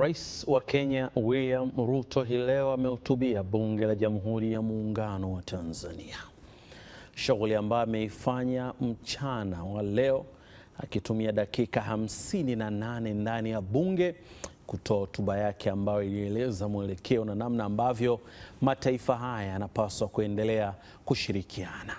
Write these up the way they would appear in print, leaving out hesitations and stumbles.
Rais wa Kenya William Ruto hii leo amehutubia Bunge la Jamhuri ya Muungano wa Tanzania, shughuli ambayo ameifanya mchana wa leo akitumia dakika 58 ndani ya Bunge kutoa hotuba yake ambayo ilieleza mwelekeo na namna ambavyo mataifa haya yanapaswa kuendelea kushirikiana.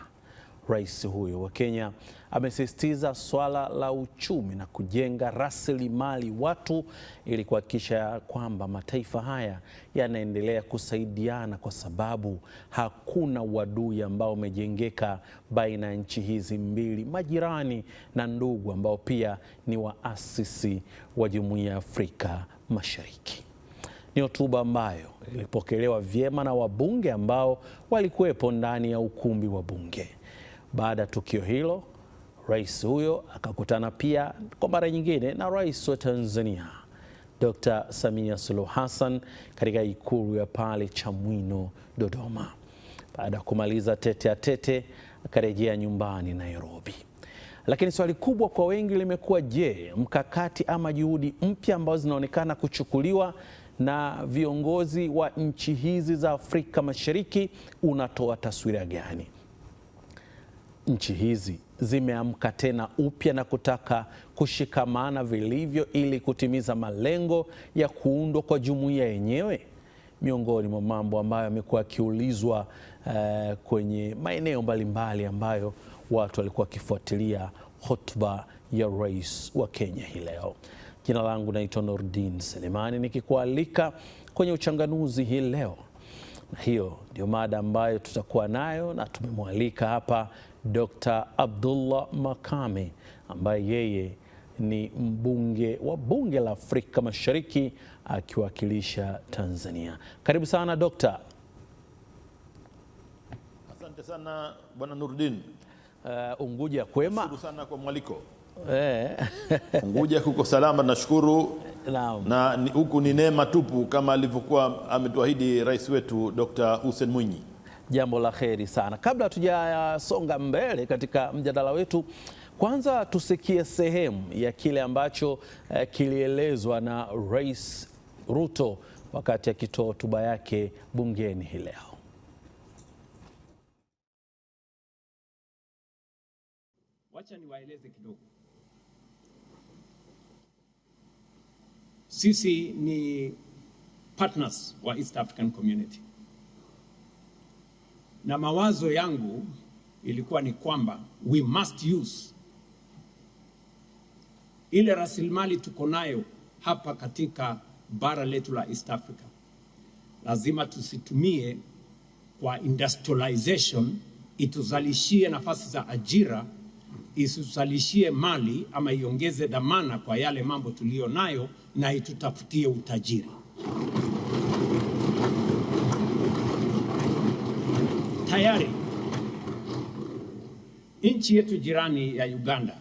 Rais huyo wa Kenya amesisitiza swala la uchumi na kujenga rasilimali watu ili kuhakikisha kwamba mataifa haya yanaendelea kusaidiana, kwa sababu hakuna uadui ambao umejengeka baina ya nchi hizi mbili majirani na ndugu ambao pia ni waasisi wa Jumuiya ya Afrika Mashariki. Ni hotuba ambayo ilipokelewa vyema na wabunge ambao walikuwepo ndani ya ukumbi wa Bunge. Baada ya tukio hilo, rais huyo akakutana pia kwa mara nyingine na rais wa Tanzania Dr. Samia Suluhu Hassan katika ikulu ya pale Chamwino, Dodoma. Baada ya kumaliza tete a tete, akarejea nyumbani Nairobi. Lakini swali kubwa kwa wengi limekuwa, je, mkakati ama juhudi mpya ambazo zinaonekana kuchukuliwa na viongozi wa nchi hizi za Afrika Mashariki unatoa taswira gani? Nchi hizi zimeamka tena upya na kutaka kushikamana vilivyo ili kutimiza malengo ya kuundwa kwa jumuiya yenyewe? Miongoni mwa mambo ambayo yamekuwa yakiulizwa kwenye maeneo mbalimbali ambayo watu walikuwa wakifuatilia hotuba ya rais wa Kenya hii leo. Jina langu naitwa Nurdin Selemani, nikikualika kwenye uchanganuzi hii leo. Na hiyo ndio mada ambayo tutakuwa nayo, na tumemwalika hapa Dr. Abdullah Makame ambaye yeye ni mbunge wa Bunge la Afrika Mashariki akiwakilisha Tanzania. Karibu sana Dr. Asante sana Bwana Nurdin. Unguja kwema? Nashukuru sana kwa mwaliko. Unguja kuko salama, nashukuru. Naam. Na huku ni neema tupu kama alivyokuwa ametuahidi rais wetu Dr. Hussein Mwinyi. Jambo la kheri sana. Kabla hatujasonga mbele katika mjadala wetu, kwanza tusikie sehemu ya kile ambacho kilielezwa na Rais Ruto wakati akitoa hotuba yake bungeni hii leo. Wacha niwaeleze kidogo. Sisi ni partners wa East African Community. Na mawazo yangu ilikuwa ni kwamba we must use ile rasilimali tuko nayo hapa katika bara letu la East Africa. Lazima tusitumie kwa industrialization ituzalishie nafasi za ajira, isuzalishie mali ama iongeze dhamana kwa yale mambo tulio nayo, na itutafutie utajiri. Tayari nchi yetu jirani ya Uganda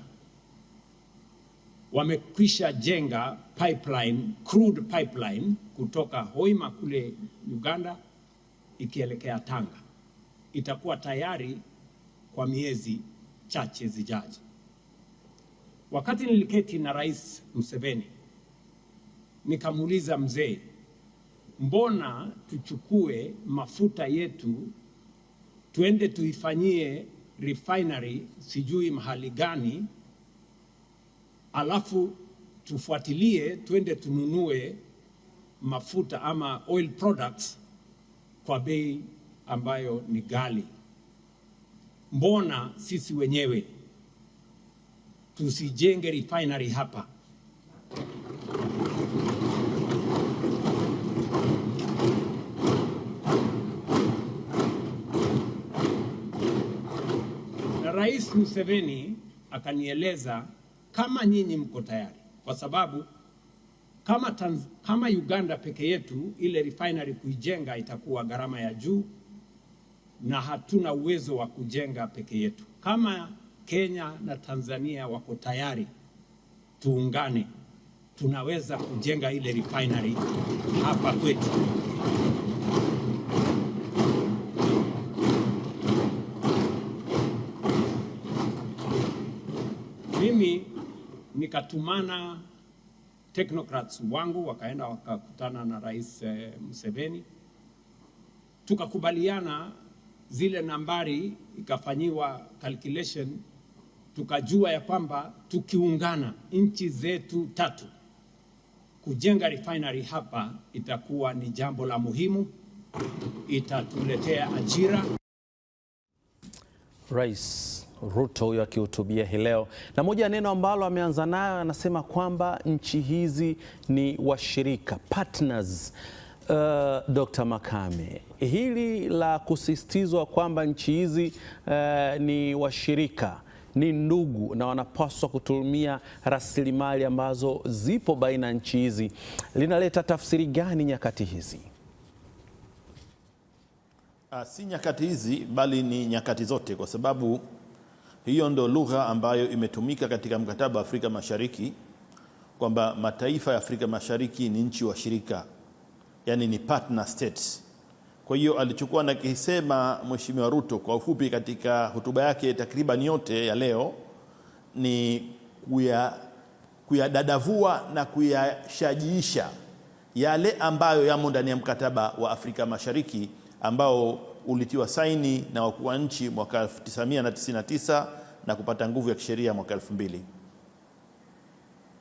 wamekwisha jenga pipeline, crude pipeline kutoka Hoima kule Uganda ikielekea Tanga. Itakuwa tayari kwa miezi chache zijazo. Wakati niliketi na Rais Museveni, nikamuuliza mzee, mbona tuchukue mafuta yetu tuende tuifanyie refinery sijui mahali gani, alafu tufuatilie tuende tununue mafuta ama oil products kwa bei ambayo ni ghali? Mbona sisi wenyewe tusijenge refinery hapa? Na Rais Museveni akanieleza kama nyinyi mko tayari, kwa sababu kama Uganda peke yetu ile refinery kuijenga itakuwa gharama ya juu na hatuna uwezo wa kujenga peke yetu. Kama Kenya na Tanzania wako tayari, tuungane, tunaweza kujenga ile refinery hapa kwetu. Mimi nikatumana technocrats wangu wakaenda wakakutana na Rais Museveni, tukakubaliana zile nambari, ikafanyiwa calculation, tukajua ya kwamba tukiungana nchi zetu tatu kujenga refinery hapa itakuwa ni jambo la muhimu, itatuletea ajira. Rais Ruto huyo akihutubia hii leo, na moja ya neno ambalo ameanza nayo anasema kwamba nchi hizi ni washirika, partners. Dr. Makame, hili la kusisitizwa kwamba nchi hizi ni washirika, ni ndugu na wanapaswa kutumia rasilimali ambazo zipo baina ya nchi hizi, linaleta tafsiri gani nyakati hizi? Si nyakati hizi bali ni nyakati zote, kwa sababu hiyo ndo lugha ambayo imetumika katika mkataba wa Afrika Mashariki, kwamba mataifa ya Afrika Mashariki ni nchi washirika, yani ni partner states. Kwa hiyo alichokuwa nakisema Mheshimiwa Ruto kwa ufupi katika hotuba yake takriban yote ya leo ni kuyadadavua na kuyashajiisha yale ambayo yamo ndani ya mkataba wa Afrika Mashariki ambao ulitiwa saini na wakuu wa nchi mwaka 1999 na kupata nguvu ya kisheria mwaka 2000.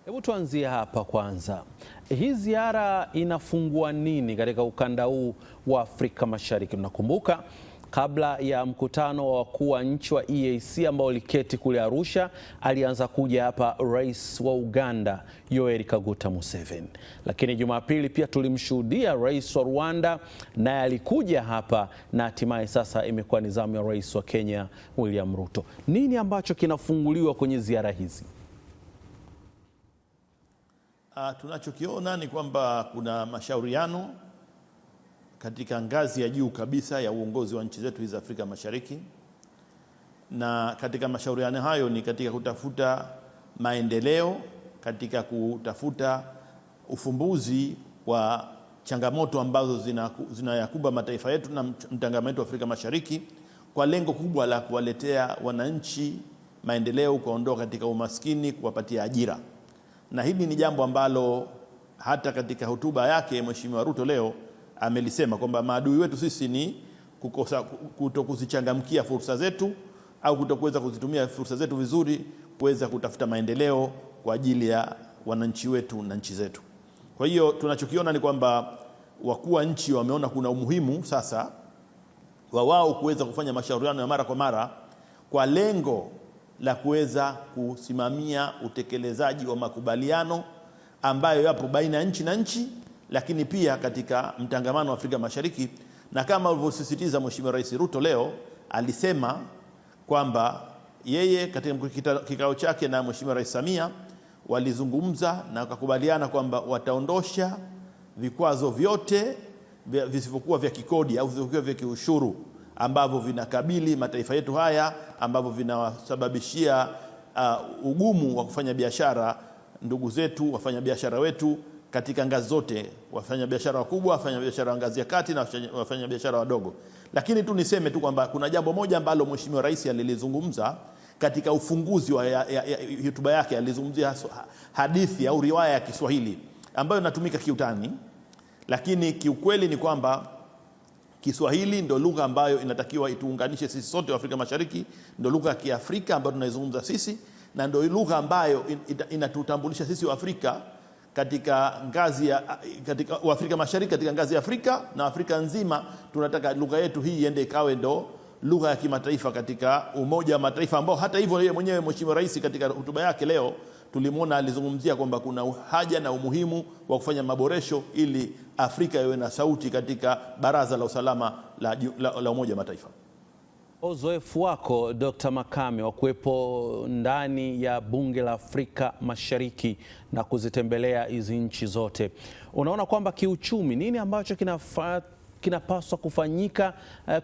Hebu tuanzie hapa kwanza. Hii ziara inafungua nini katika ukanda huu wa Afrika Mashariki? Tunakumbuka kabla ya mkutano wa wakuu wa nchi wa EAC ambao uliketi kule Arusha, alianza kuja hapa Rais wa Uganda Yoweri Kaguta Museveni. Lakini Jumapili pia tulimshuhudia Rais wa Rwanda naye alikuja hapa, na hatimaye sasa imekuwa ni zamu ya Rais wa Kenya William Ruto. Nini ambacho kinafunguliwa kwenye ziara hizi? Tunachokiona ni kwamba kuna mashauriano katika ngazi ya juu kabisa ya uongozi wa nchi zetu hizi Afrika Mashariki, na katika mashauriano hayo ni katika kutafuta maendeleo, katika kutafuta ufumbuzi wa changamoto ambazo zinayakumba mataifa yetu na mtangamano wetu wa Afrika Mashariki, kwa lengo kubwa la kuwaletea wananchi maendeleo, kuondoa katika umaskini, kuwapatia ajira. Na hili ni jambo ambalo hata katika hotuba yake Mheshimiwa Ruto leo amelisema kwamba maadui wetu sisi ni kutokuzichangamkia fursa zetu au kutokuweza kuzitumia fursa zetu vizuri kuweza kutafuta maendeleo kwa ajili ya wananchi wetu na nchi zetu. Kwa hiyo tunachokiona ni kwamba wakuu wa nchi wameona kuna umuhimu sasa wa wao kuweza kufanya mashauriano ya mara kwa mara kwa lengo la kuweza kusimamia utekelezaji wa makubaliano ambayo yapo baina ya nchi na nchi, lakini pia katika mtangamano wa Afrika Mashariki. Na kama alivyosisitiza Mheshimiwa Rais Ruto leo, alisema kwamba yeye katika kikao chake na Mheshimiwa Rais Samia walizungumza na wakakubaliana kwamba wataondosha vikwazo vyote visivyokuwa vya kikodi au visivyokuwa vya kiushuru ambavyo vinakabili mataifa yetu haya, ambavyo vinawasababishia ugumu wa kufanya biashara ndugu zetu, wafanya biashara wetu katika ngazi zote, wafanya biashara wakubwa, wafanya biashara wa ngazi ya kati na wafanya biashara wadogo. Lakini tu niseme tu kwamba kuna jambo moja ambalo Mheshimiwa Rais alilizungumza katika ufunguzi wa hotuba yake. Alizungumzia hadithi au riwaya ya Kiswahili ambayo inatumika kiutani, lakini kiukweli ni kwamba Kiswahili ndio lugha ambayo inatakiwa ituunganishe sisi sote wa Afrika Mashariki, ndio lugha ya Kiafrika ambayo tunaizungumza sisi, na ndio lugha ambayo inatutambulisha sisi wa Afrika katika ngazi ya Afrika Mashariki, katika ngazi ya Afrika na Afrika nzima. Tunataka lugha yetu hii iende ikawe ndo lugha ya kimataifa katika Umoja wa Mataifa, ambao hata hivyo yeye mwenyewe Mheshimiwa Rais katika hotuba yake leo tulimwona alizungumzia kwamba kuna haja na umuhimu wa kufanya maboresho ili Afrika iwe na sauti katika Baraza la Usalama la Umoja wa Mataifa. Uzoefu wako Dr. Makame wa kuwepo ndani ya Bunge la Afrika Mashariki na kuzitembelea hizi nchi zote, unaona kwamba kiuchumi nini ambacho kinapaswa kufanyika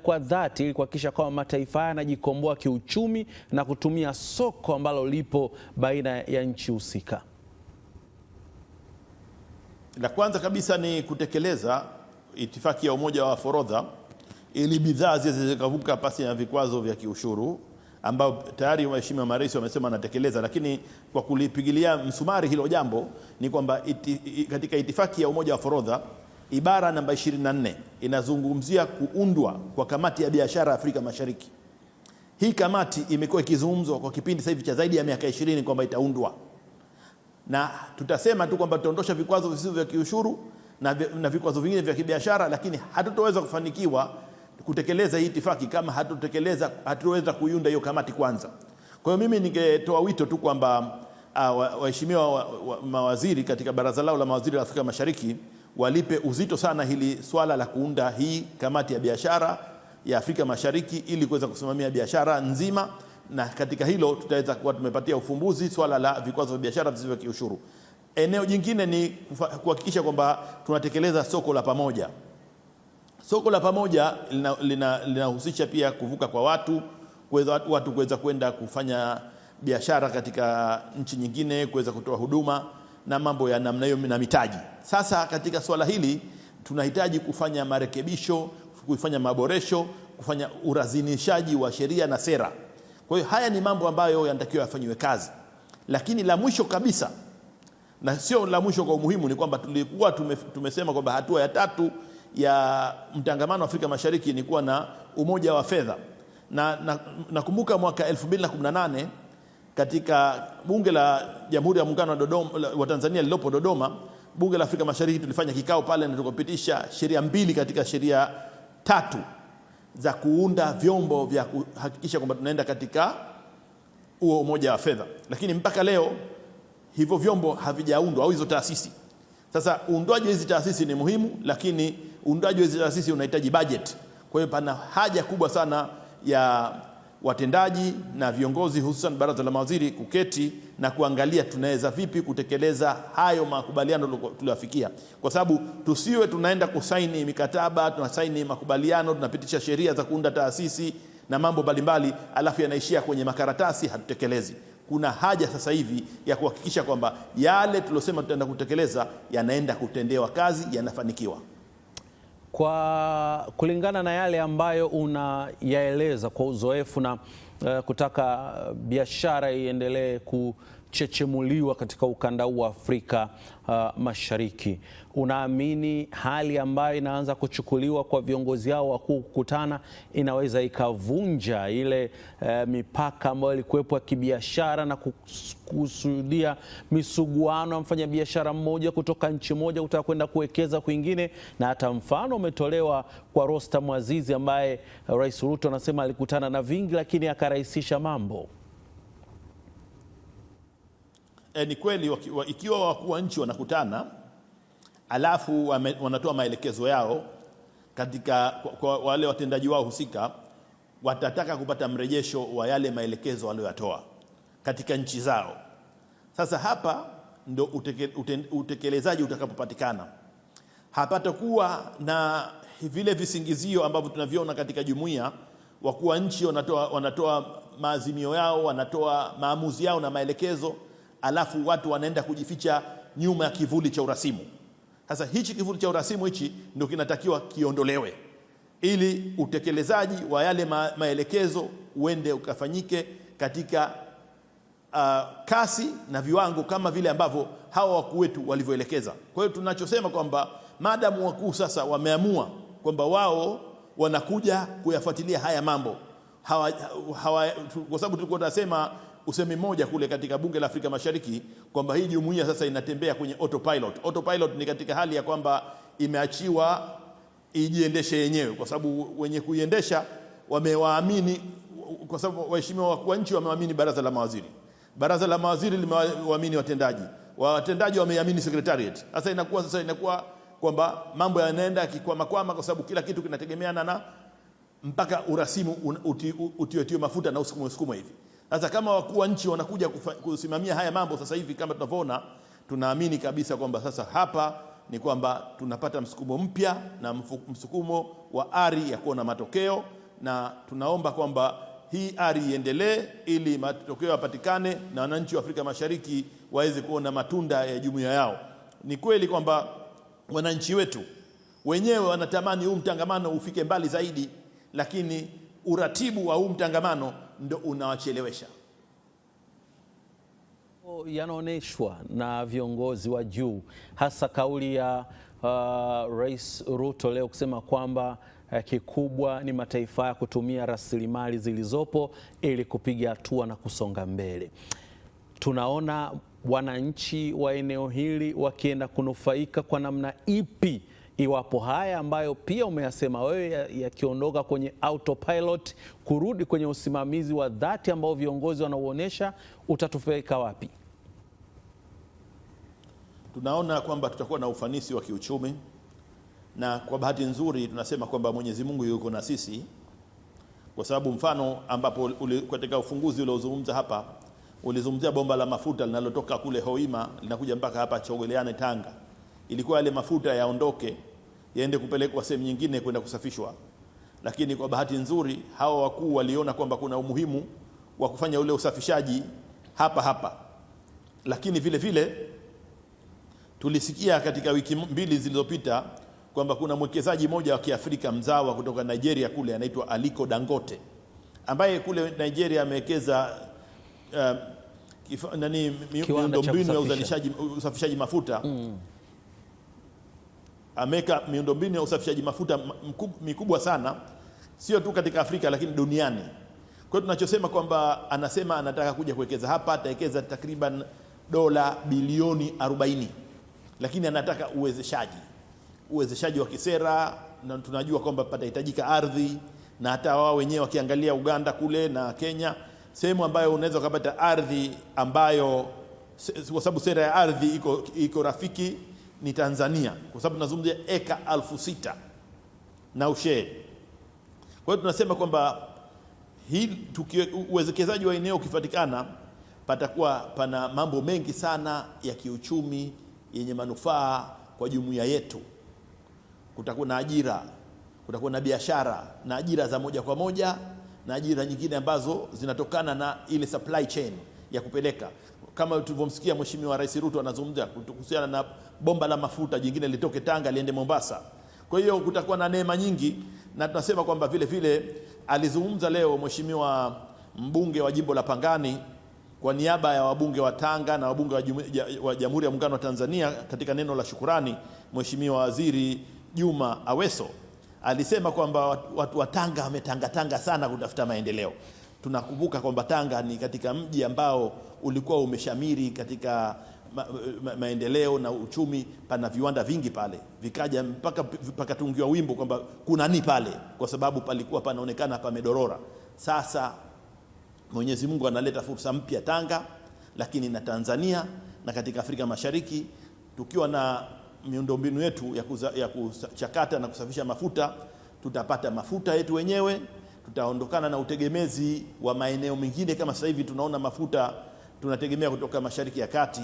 kwa dhati ili kuhakikisha kwamba mataifa haya yanajikomboa kiuchumi na kutumia soko ambalo lipo baina ya nchi husika? La kwanza kabisa ni kutekeleza itifaki ya Umoja wa Forodha ili bidhaa zikavuka pasi na vikwazo vya kiushuru ambao tayari waheshimiwa marais wamesema wanatekeleza, lakini kwa kulipigilia msumari hilo jambo ni kwamba katika itifaki ya Umoja wa Forodha ibara namba 24 inazungumzia kuundwa kwa kamati ya biashara Afrika Mashariki. Hii kamati imekuwa ikizungumzwa kwa kipindi sasa hivi cha zaidi ya miaka 20 kwamba itaundwa, na tutasema tu kwamba tutaondosha vikwazo visivyo vya kiushuru na vikwazo vingine vya kibiashara, lakini hatutoweza kufanikiwa kutekeleza hii itifaki kama hatutaweza kuiunda hiyo kamati kwanza. Kwa hiyo mimi ningetoa wito tu kwamba waheshimiwa mawaziri katika baraza lao la mawaziri la Afrika Mashariki walipe uzito sana hili swala la kuunda hii kamati ya biashara ya Afrika Mashariki ili kuweza kusimamia biashara nzima, na katika hilo tutaweza kuwa tumepatia ufumbuzi swala la vikwazo vya biashara visivyo vya kiushuru. Eneo jingine ni kuhakikisha kwamba tunatekeleza soko la pamoja. Soko la pamoja linahusisha pia kuvuka kwa watu kuweza kwenda kufanya biashara katika nchi nyingine, kuweza kutoa huduma na mambo ya namna hiyo na mitaji. Sasa katika swala hili tunahitaji kufanya marekebisho, kufanya maboresho, kufanya urazinishaji wa sheria na sera. Kwa hiyo haya ni mambo ambayo yanatakiwa yafanywe kazi. Lakini la mwisho kabisa, na sio la mwisho kwa umuhimu, ni kwamba tulikuwa tumesema kwamba hatua ya 3 ya mtangamano wa Afrika Mashariki ni kuwa na umoja wa fedha. Na nakumbuka mwaka 2018 katika bunge la Jamhuri ya Muungano wa Tanzania lilopo Dodoma, bunge la Afrika Mashariki tulifanya kikao pale na tukapitisha sheria 2 katika sheria 3 za kuunda vyombo vya kuhakikisha kwamba tunaenda katika huo umoja wa fedha. Lakini mpaka leo hivyo vyombo havijaundwa, au hizo taasisi. Sasa uundwaji wa hizi taasisi ni muhimu, lakini uundwaji wa hizi taasisi unahitaji budget. Kwa hiyo pana haja kubwa sana ya watendaji na viongozi, hususan baraza la mawaziri, kuketi na kuangalia tunaweza vipi kutekeleza hayo makubaliano tuliyofikia, kwa sababu tusiwe tunaenda kusaini mikataba, tunasaini makubaliano, tunapitisha sheria za kuunda taasisi na mambo mbalimbali, alafu yanaishia kwenye makaratasi, hatutekelezi. Kuna haja sasa hivi ya kuhakikisha kwamba yale tuliyosema tutaenda kutekeleza yanaenda kutendewa kazi, yanafanikiwa. Kwa kulingana na yale ambayo unayaeleza kwa uzoefu na kutaka biashara iendelee kuchechemuliwa katika ukanda huu wa Afrika Mashariki, unaamini hali ambayo inaanza kuchukuliwa kwa viongozi hao wakuu kukutana inaweza ikavunja ile mipaka ambayo ilikuwepo ya kibiashara na kusudia misuguano ya mfanyabiashara mmoja kutoka nchi moja kutaka kwenda kuwekeza kwingine? Na hata mfano umetolewa kwa Rostam Aziz ambaye Rais Ruto anasema alikutana na vingi lakini akarahisisha mambo. Ni kweli ikiwa wakuu wa nchi wanakutana alafu wanatoa maelekezo yao kwa wale watendaji wao husika, watataka kupata mrejesho wa yale maelekezo walioyatoa katika nchi zao. Sasa hapa ndo utekelezaji utakapopatikana. Hapatakuwa na vile visingizio ambavyo tunaviona katika jumuiya. Wakuu wa nchi wanatoa maazimio yao, wanatoa maamuzi yao na maelekezo, alafu watu wanaenda kujificha nyuma ya kivuli cha urasimu. Sasa hichi kivuli cha urasimu hichi ndio kinatakiwa kiondolewe ili utekelezaji wa yale maelekezo uende ukafanyike katika kasi na viwango kama vile ambavyo hawa wakuu wetu walivyoelekeza. Kwa hiyo tunachosema kwamba maadamu wakuu sasa wameamua kwamba wao wanakuja kuyafuatilia haya mambo, kwa sababu tulikuwa tunasema usemi mmoja kule katika bunge la Afrika Mashariki kwamba hii jumuiya sasa inatembea kwenye autopilot. Autopilot ni katika hali ya kwamba imeachiwa ijiendeshe yenyewe, kwa sababu wenye kuiendesha wamewaamini, kwa sababu waheshimiwa wakuu wa nchi wamewaamini baraza la mawaziri. Baraza la mawaziri limewaamini watendaji. Watendaji wameamini secretariat. Sasa inakuwa kwamba mambo yanaenda kikwama kwa sababu kila kitu kinategemeana na mpaka urasimu utiwe mafuta na usukumo hivi. Sasa kama wakuu wa nchi wanakuja kusimamia haya mambo sasa hivi kama tunavyoona, tunaamini kabisa kwamba sasa hapa ni kwamba tunapata msukumo mpya na msukumo wa ari ya kuona matokeo, na tunaomba kwamba hii ari iendelee ili matokeo yapatikane na wananchi wa Afrika Mashariki waweze kuona matunda ya jumuiya yao. Ni kweli kwamba wananchi wetu wenyewe wanatamani huu mtangamano ufike mbali zaidi, lakini uratibu wa huu mtangamano ndo unawachelewesha. Yanaoneshwa na viongozi wa juu, hasa kauli ya Rais Ruto leo kusema kwamba kikubwa ni mataifa ya kutumia rasilimali zilizopo ili kupiga hatua na kusonga mbele. Tunaona wananchi wa eneo hili wakienda kunufaika kwa namna ipi iwapo haya ambayo pia umeyasema wewe yakiondoka kwenye autopilot kurudi kwenye usimamizi wa dhati ambao viongozi wanauonesha, utatupeleka wapi? Tunaona kwamba tutakuwa na ufanisi wa kiuchumi, na kwa bahati nzuri tunasema kwamba Mwenyezi Mungu yuko na sisi, kwa sababu mfano ambapo katika ufunguzi uliozungumza hapa ulizungumzia bomba la mafuta linalotoka kule Hoima linakuja mpaka hapa Chogeleane Tanga. Ilikuwa yale mafuta yaondoke yaende kupelekwa sehemu nyingine kwenda kusafishwa, lakini kwa bahati nzuri hawa wakuu waliona kwamba kuna umuhimu wa kufanya ule usafishaji hapa hapa. Lakini vile vile tulisikia katika wiki mbili zilizopita kwamba kuna mwekezaji mmoja wa Kiafrika mzawa kutoka Nigeria kule anaitwa Aliko Dangote, ambaye kule Nigeria amewekeza miundombinu ya usafishaji mafuta. Ameweka miundombinu ya usafishaji mafuta mikubwa sana, sio tu katika Afrika lakini duniani. Kwa hiyo tunachosema kwamba anasema anataka kuja kuwekeza hapa, atawekeza takriban dola bilioni 40, lakini anataka uwezeshaji wa kisera, na tunajua kwamba patahitajika ardhi, na hata wao wenyewe wakiangalia Uganda kule na Kenya, sehemu ambayo unaweza kupata ardhi ambayo, kwa sababu sera ya ardhi iko rafiki ni Tanzania, kwa sababu tunazungumzia eka 6,000 na ushee. Kwa hiyo tunasema kwamba uwekezaji wa eneo ukipatikana, patakuwa pana mambo mengi sana ya kiuchumi yenye manufaa kwa jumuiya yetu. Kutakuwa na ajira, kutakuwa na biashara, na ajira za moja kwa moja na ajira nyingine ambazo zinatokana na ile supply chain ya kupeleka, kama tulivyomsikia Mheshimiwa Rais Ruto anazungumza kuhusiana na bomba la mafuta jingine litoke Tanga liende Mombasa. Kwa hiyo kutakuwa na neema nyingi, na tunasema kwamba vile vile alizungumza leo Mheshimiwa mbunge wa jimbo la Pangani kwa niaba ya wabunge wa Tanga na wabunge wa Jamhuri ya Muungano wa Tanzania. Katika neno la shukurani, Mheshimiwa Waziri Juma Aweso alisema kwamba watu wa Tanga wametangatanga sana kutafuta maendeleo. Tunakumbuka kwamba Tanga ni katika mji ambao ulikuwa umeshamiri katika maendeleo na uchumi, pana viwanda vingi pale, vikaja mpaka tungiwa wimbo kwamba kuna nini pale, kwa sababu palikuwa panaonekana pamedorora. Sasa Mwenyezi Mungu analeta fursa mpya Tanga, lakini na Tanzania na katika Afrika Mashariki, tukiwa na miundombinu yetu ya kuchakata na kusafisha mafuta, tutapata mafuta yetu wenyewe, tutaondokana na utegemezi wa maeneo mengine. Kama sasa hivi tunaona mafuta tunategemea kutoka Mashariki ya Kati.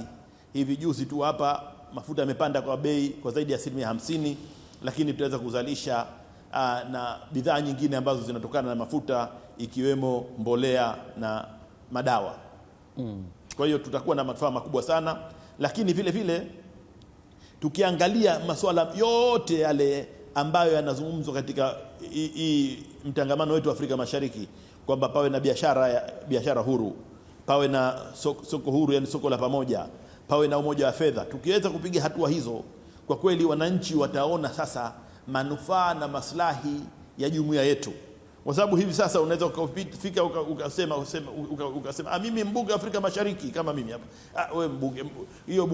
Hivi juzi tu hapa mafuta yamepanda kwa bei kwa zaidi ya 50%, lakini tutaweza kuzalisha na bidhaa nyingine ambazo zinatokana na mafuta, ikiwemo mbolea na madawa. Kwa hiyo tutakuwa na manufaa makubwa sana, lakini vile vile tukiangalia masuala yote yale ambayo yanazungumzwa katika hii mtangamano wetu wa Afrika Mashariki, kwamba pawe na biashara huru, pawe na soko huru, yani soko la pamoja, pawe na umoja wa fedha. Tukiweza kupiga hatua hizo, kwa kweli wananchi wataona sasa manufaa na maslahi ya jumuiya yetu. Kwa sababu hivi sasa unaweza ukafika ukasema mimi mbunge wa Afrika Mashariki kama mimi hapa, wewe mbunge, hiyo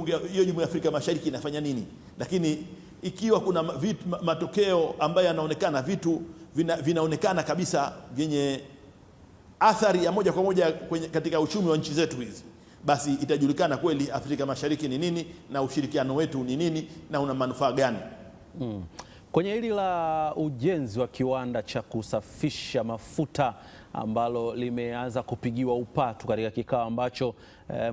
jumuiya ya Afrika Mashariki inafanya nini? Lakini ikiwa kuna matokeo ambayo yanaonekana, vitu vinaonekana kabisa vyenye athari ya moja kwa moja katika uchumi wa nchi zetu hizi, basi itajulikana kweli Afrika Mashariki ni nini na ushirikiano wetu ni nini na una manufaa gani. Kwenye hili la ujenzi wa kiwanda cha kusafisha mafuta ambalo limeanza kupigiwa upatu katika kikao ambacho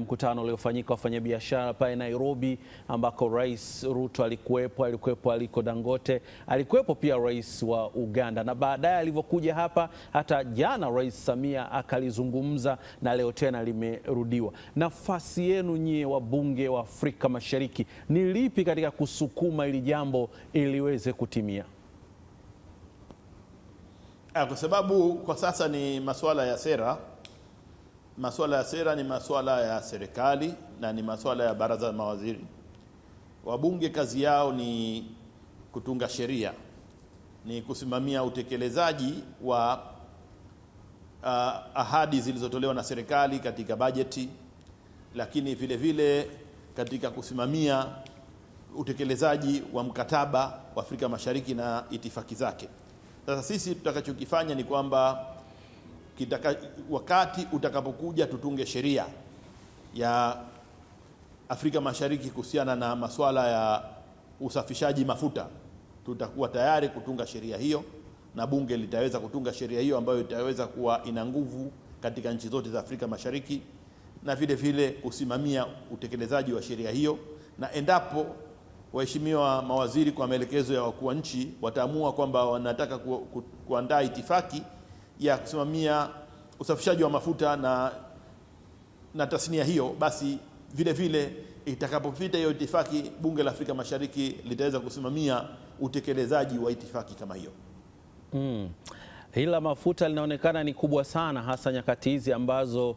mkutano uliofanyika wafanyabiashara pale Nairobi, ambako Rais Ruto alikuwepo Aliko Dangote, alikuwepo pia Rais wa Uganda, na baadaye alivyokuja hapa hata jana Rais Samia akalizungumza, na leo tena limerudiwa. Nafasi yenu nyie wabunge wa Afrika Mashariki ni lipi katika kusukuma ili jambo iliweze kutimia? Kwa sababu kwa sasa ni masuala ya sera, masuala ya sera ni masuala ya serikali na ni masuala ya baraza la mawaziri. Wabunge kazi yao ni kutunga sheria, ni kusimamia utekelezaji wa ahadi zilizotolewa na serikali katika bajeti, lakini vile vile katika kusimamia utekelezaji wa mkataba wa Afrika Mashariki na itifaki zake. Sasa sisi tutakachokifanya ni kwamba wakati utakapokuja tutunge sheria ya Afrika Mashariki kuhusiana na masuala ya usafishaji mafuta, tutakuwa tayari kutunga sheria hiyo na bunge litaweza kutunga sheria hiyo ambayo itaweza kuwa ina nguvu katika nchi zote za Afrika Mashariki, na vile vile kusimamia utekelezaji wa sheria hiyo. Na endapo waheshimiwa mawaziri kwa maelekezo ya wakuu wa nchi wataamua kwamba wanataka kuandaa itifaki ya kusimamia usafishaji wa mafuta na tasnia hiyo, basi vile vile itakapopita hiyo itifaki, bunge la Afrika Mashariki litaweza kusimamia utekelezaji wa itifaki kama hiyo. Hili la mafuta linaonekana ni kubwa sana, hasa nyakati hizi ambazo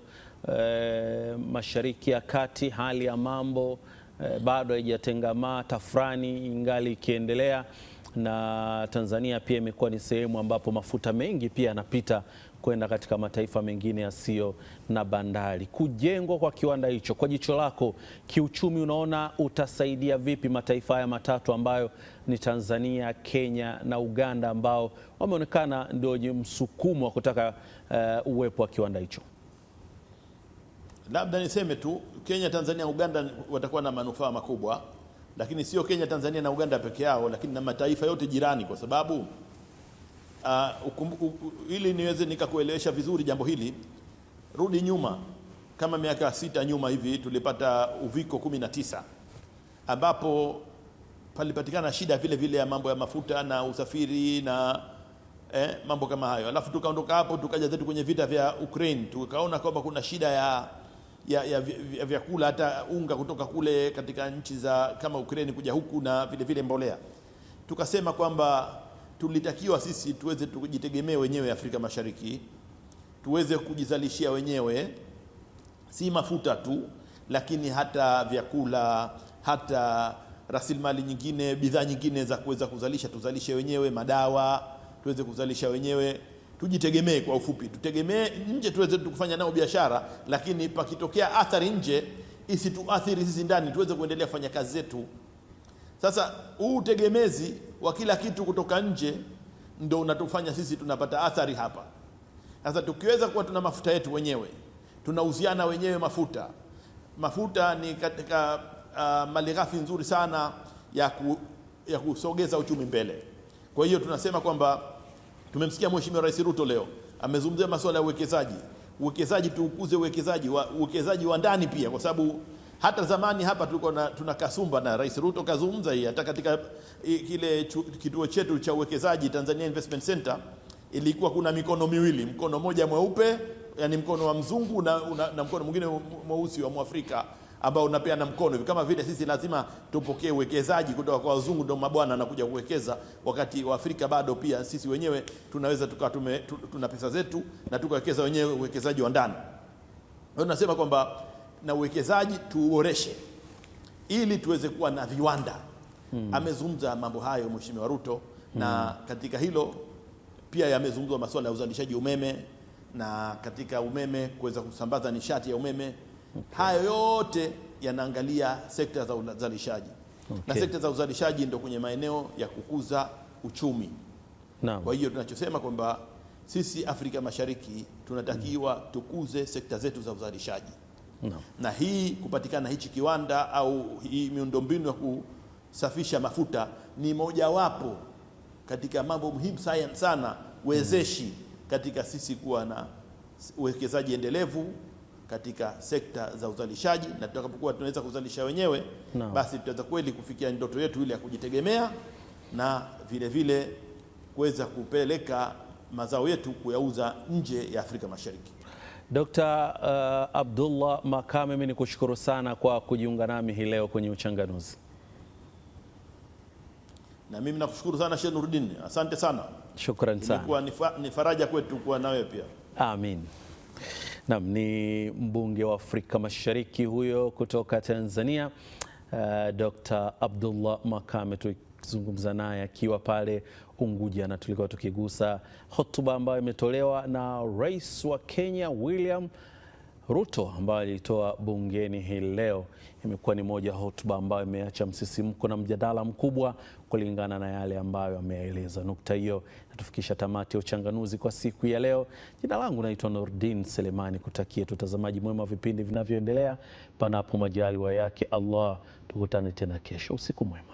Mashariki ya Kati hali ya mambo bado haijatengamaa, tafrani ingali ikiendelea, na Tanzania pia imekuwa ni sehemu ambapo mafuta mengi pia yanapita kwenda katika mataifa mengine yasiyo na bandari. Kujengwa kwa kiwanda hicho, kwa jicho lako kiuchumi, unaona utasaidia vipi mataifa haya matatu ambayo ni Tanzania, Kenya na Uganda, ambao wameonekana ndio wenye msukumo wa kutaka uwepo wa kiwanda hicho? Labda niseme tu Kenya, Tanzania, Uganda watakuwa na manufaa makubwa, lakini sio Kenya, Tanzania na Uganda peke yao, lakini na mataifa yote jirani, kwa sababu ili niweze nikakuelewesha vizuri jambo hili, rudi nyuma kama miaka 6 nyuma hivi, tulipata uviko 19 ambapo palipatikana shida vile vile ya mambo ya mafuta na usafiri na mambo kama hayo. Alafu tukaondoka hapo tukaja zetu kwenye vita vya Ukraine, tukaona kwamba kuna shida ya vyakula, hata unga kutoka kule katika nchi za kama Ukraine kuja huku, na vile vile mbolea. Tukasema kwamba tulitakiwa sisi tuweze kujitegemea wenyewe Afrika Mashariki, tuweze kujizalishia wenyewe, si mafuta tu, lakini hata vyakula, hata rasilimali nyingine, bidhaa nyingine za kuweza kuzalisha, tuzalishe wenyewe, madawa tuweze kuzalisha wenyewe, tujitegemee. Kwa ufupi, tutegemee nje, tuweze kufanya nao biashara, lakini pakitokea athari nje isituathiri sisi ndani, tuweze kuendelea kufanya kazi zetu. Sasa huu utegemezi wa kila kitu kutoka nje ndio unatufanya sisi tunapata athari hapa. Sasa tukiweza kuwa tuna mafuta yetu wenyewe, tunauziana wenyewe mafuta ni katika malighafi nzuri sana ya kusogeza uchumi mbele. Kwa hiyo tunasema kwamba tumemsikia Mheshimiwa Rais Ruto leo amezungumzia masuala ya uwekezaji, tuukuze uwekezaji wa ndani pia, kwa sababu hata zamani hapa tulikuwa tuna kasumba, na Rais Ruto kazungumza hii hata katika kile kituo chetu cha uwekezaji Tanzania Investment Center, ilikuwa kuna mikono miwili, mkono mmoja mweupe, yani mkono wa mzungu na mkono mwingine mweusi wa Mwafrika ambao unapeana mkono hivi, kama vile sisi lazima tupokee uwekezaji kutoka kwa wazungu ndio mabwana anakuja kuwekeza, wakati wa Afrika bado pia sisi wenyewe tunaweza tukawa tuna pesa zetu na tukawekeza wenyewe uwekezaji wa ndani. Kwa nasema kwamba na uwekezaji tuuboreshe ili tuweze kuwa na viwanda. Amezungumza mambo hayo Mheshimiwa Ruto, na katika hilo pia yamezungumzwa masuala ya uzalishaji umeme, na katika umeme kuweza kusambaza nishati ya umeme. Hayo yote yanaangalia sekta za uzalishaji. Na sekta za uzalishaji ndio kwenye maeneo ya kukuza uchumi. Kwa hiyo tunachosema kwamba sisi Afrika Mashariki tunatakiwa tukuze sekta zetu za uzalishaji. Na hii kupatikana hichi kiwanda au hii miundombinu ya kusafisha mafuta ni mojawapo katika mambo muhimu sana wezeshi katika sisi kuwa na uwekezaji endelevu katika sekta za uzalishaji. Na tutakapokuwa tunaweza kuzalisha wenyewe, basi tutaweza kweli kufikia ndoto yetu ile ya kujitegemea na vile vile kuweza kupeleka mazao yetu kuyauza nje ya Afrika Mashariki. Dr. Abdullah Makame, mimi nikushukuru sana kwa kujiunga nami hii leo kwenye Uchanganuzi. Na mimi nakushukuru sana Sheikh Nuruddin, asante sana. Shukrani sana. Ni faraja kwetu kuwa nawe pia. Amin. Naam, ni mbunge wa Afrika Mashariki huyo kutoka Tanzania, Dr. Abdullah Makame, tukizungumza naye akiwa pale Unguja, na tulikuwa tukigusa hotuba ambayo imetolewa na Rais wa Kenya William Ruto ambaye alitoa bungeni hii leo. Imekuwa ni moja hotuba ambayo imeacha msisimko na mjadala mkubwa kulingana na yale ambayo ameeleza. Nukta hiyo natufikisha tamati ya uchanganuzi kwa siku ya leo. Jina langu naitwa Nurdin Selemani, kutakia tutazamaji mwema vipindi vinavyoendelea, panapo majaliwa yake Allah. Tukutane tena kesho. Usiku mwema.